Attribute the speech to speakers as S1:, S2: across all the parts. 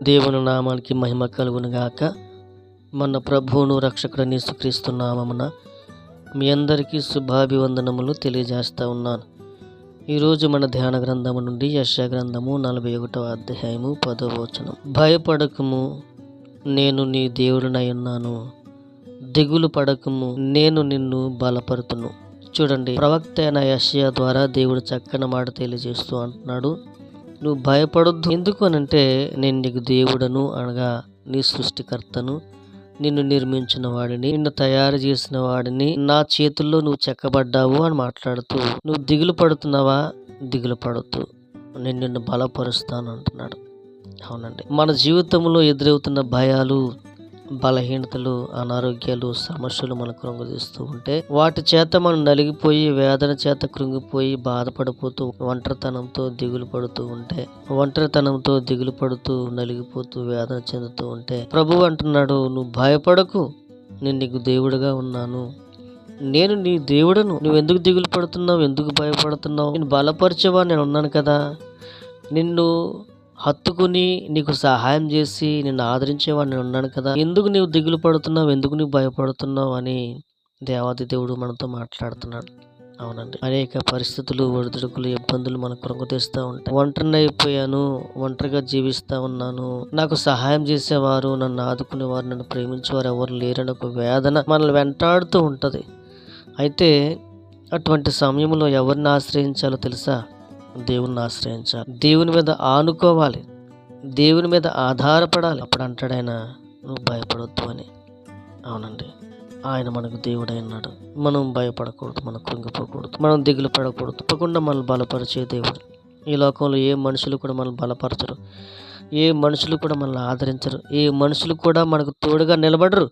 S1: దేవుని నామానికి మహిమ కలుగును గాక. మన ప్రభువును రక్షకుడని యేసుక్రీస్తు నామమున మీ అందరికీ శుభాభివందనములు తెలియజేస్తా ఉన్నాను. ఈరోజు మన ధ్యాన గ్రంథము నుండి యెషయా గ్రంథము 41వ అధ్యాయము 10వ వచనం. భయపడకము, నేను నీ దేవుడినై ఉన్నాను, దిగులు పడకము, నేను నిన్ను బలపరుతును. చూడండి, ప్రవక్త అయిన యెషయా ద్వారా దేవుడు చక్కని మాట తెలియజేస్తూ అంటున్నాడు, నువ్వు భయపడొద్దు. ఎందుకు అనంటే నేను నీకు దేవుడను, అనగా నీ సృష్టికర్తను, నిన్ను నిర్మించిన వాడిని, నిన్ను తయారు చేసిన వాడిని, నా చేతుల్లో నువ్వు చెక్కబడ్డావు అని మాట్లాడుతూ, నువ్వు దిగులు పడుతున్నావా? దిగులు పడొద్దు, నేను నిన్ను బలపరుస్తాను అంటున్నాడు. అవునండి, మన జీవితంలో ఎదురవుతున్న భయాలు, బలహీనతలు, అనారోగ్యాలు, సమస్యలు మనకు కృంగదీస్తూ ఉంటే, వాటి చేత మనం నలిగిపోయి, వేదన చేత కృంగిపోయి, బాధపడిపోతూ, ఒంటరితనంతో దిగులు పడుతూ నలిగిపోతూ వేదన చెందుతూ ఉంటే, ప్రభువు అంటున్నాడు, నువ్వు భయపడకు, నేను నీకు దేవుడుగా ఉన్నాను, నేను నీ దేవుడను. నువ్వు ఎందుకు దిగులు పడుతున్నావు? ఎందుకు భయపడుతున్నావు? నేను బలపరిచేవా, నేను ఉన్నాను కదా. నిన్ను హత్తుకుని నీకు సహాయం చేసి నిన్ను ఆదరించేవాడు నేను ఉన్నాను కదా. ఎందుకు నీవు దిగులు పడుతున్నావు? ఎందుకు నీవు భయపడుతున్నావు అని దేవాది దేవుడు మనతో మాట్లాడుతున్నాడు. అవునండి, అనేక పరిస్థితులు, ఒడిదుడుకులు, ఇబ్బందులు మనకు కృంగతీస్తూ ఉంటాయి. ఒంటరిని అయిపోయాను, ఒంటరిగా జీవిస్తూ ఉన్నాను, నాకు సహాయం చేసేవారు, నన్ను ఆదుకునేవారు, నన్ను ప్రేమించేవారు ఎవరు లేరని ఒక వేదన మనల్ని వెంటాడుతూ ఉంటుంది. అయితే అటువంటి సమయంలో ఎవరిని ఆశ్రయించాలో తెలుసా? దేవుని ఆశ్రయించాలి, దేవుని మీద ఆనుకోవాలి, దేవుని మీద ఆధారపడాలి. అప్పుడు అంటాడు ఆయన, నువ్వు భయపడొద్దు అని. అవునండి, ఆయన మనకు దేవుడై ఉన్నాడు. మనం భయపడకూడదు, మనం కృంగిపోకూడదు, మనం దిగులు పడకూడదు. తప్పకుండా మనల్ని బలపరిచే దేవుడు. ఈ లోకంలో ఏ మనుషులు కూడా మనల్ని బలపరచరు, ఏ మనుషులు కూడా మనల్ని ఆదరించరు, ఏ మనుషులు కూడా మనకు తోడుగా నిలబడరు.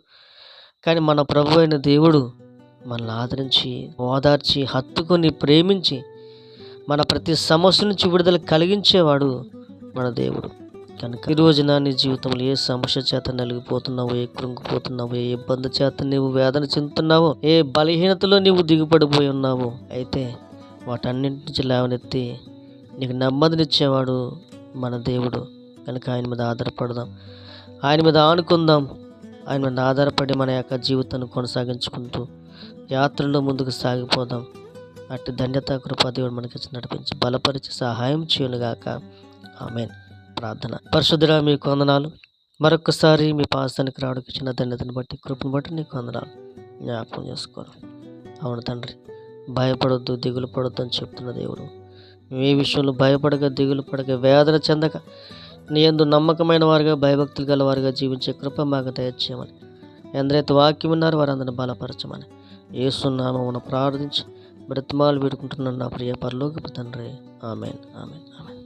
S1: కానీ మన ప్రభు అయిన దేవుడు మనల్ని ఆదరించి, ఓదార్చి, హత్తుకొని, ప్రేమించి, మన ప్రతి సమస్య నుంచి విడుదల కలిగించేవాడు మన దేవుడు. కనుక ఈ రోజున నీ జీవితంలో ఏ సమస్య చేత నలిగిపోతున్నావో, ఏ కృంగిపోతున్నావో, ఏ ఇబ్బంది చేత నీవు వేదన చెందుతున్నావో, ఏ బలహీనతలో నీవు దిగుపడిపోయి ఉన్నావో, అయితే వాటన్నింటి నుంచి లేవనెత్తి నీకు నెమ్మదినిచ్చేవాడు మన దేవుడు. కనుక ఆయన మీద ఆధారపడదాం, ఆయన మీద ఆనుకుందాం, ఆయన మీద ఆధారపడి మన యొక్క జీవితాన్ని కొనసాగించుకుంటూ యాత్రలో ముందుకు సాగిపోదాం. అట్టి ధన్యత, కృప దేవుడు మనకి నడిపించి బలపరిచి సహాయం చేయనుగాక. ఆమేన్. ప్రార్థన. పరిశుద్ధుడా, మీకు వందనాలు. మరొకసారి మీ పాసానికి రావడానికి చిన్న ధన్యతను బట్టి, కృపను బట్టి నీకు వందనాలు. జ్ఞాపకం చేసుకోను. అవును తండ్రి, భయపడొద్దు, దిగులు పడొద్దు అని చెప్తున్న దేవుడు, ఏ విషయంలో భయపడక, దిగులు పడక, వేదన చెందక, నీ యందు నమ్మకమైన వారుగా, భయభక్తులు గల వారుగా జీవించే కృప మాకు దయచేయమని, ఎందరైతే వాక్యం ఉన్నారో వారందరిని బలపరచమని యేసు నామమున ప్రార్థించి బ్రతిమాలు వేడుకుంటున్నాను నా ప్రియ పరలోకపు తండ్రి. ఆమేన్, ఆమేన్, ఆమేన్.